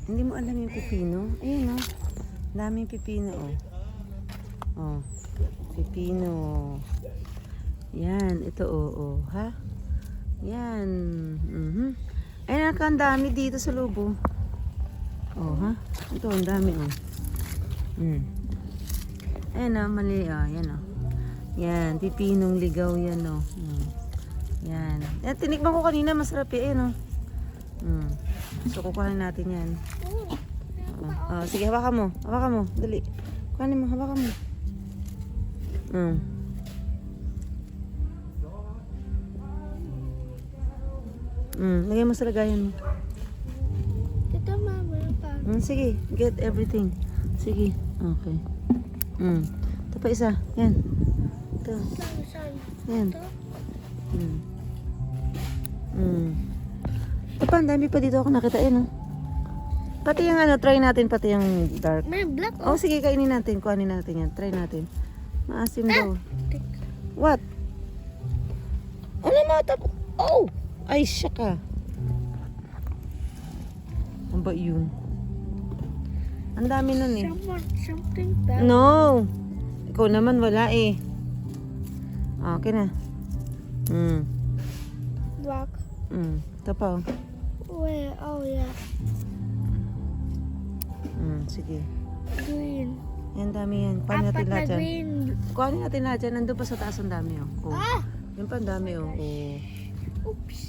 Hindi mo alam yung pipino? Ayun, oh. Daming pipino, oh. Oh, pipino. Yan, ito, oh, ha? Yan. Ayun, ang dami dito sa lubo. Oh, ha? Ito, ang dami, oh. Ayun, oh, mali, oh. Yan, oh. Yan, pipinong ligaw yan, oh. Yan. Yan, tinikman ko kanina, masarap yan, oh. So, kukuhanin natin yan. Sige, hawakan mo. Hawakan mo. Dali. Kuhanin mo, hawakan mo. Lagay mo sa lagayan mo. Ito, mama. Sige, get everything. Sige, okay. Ito pa isa. Yan. Ito. Yan. Ito pa, ang dami pa dito ako nakita. Yan, oh. Pati yung ano, try natin pati yung dark. May black. Oh, sige, kainin natin. Kuhanin natin yan. Try natin. Maasim daw. What? Ano mata? Oh! Ay, siya ka. Ano ba yun? Ang dami nun eh. Something bad. No! Ikaw naman wala eh. Okay na. Black. Ito pa oh. Where? Oh, yeah. Sige. Green. Yan dami yan. Kuhanin natin Apat na lahat dyan. green. Kuhanin natin lahat dyan. Nandun pa sa taas ang dami oh. Ah! Yan pa ang dami oh. Oops.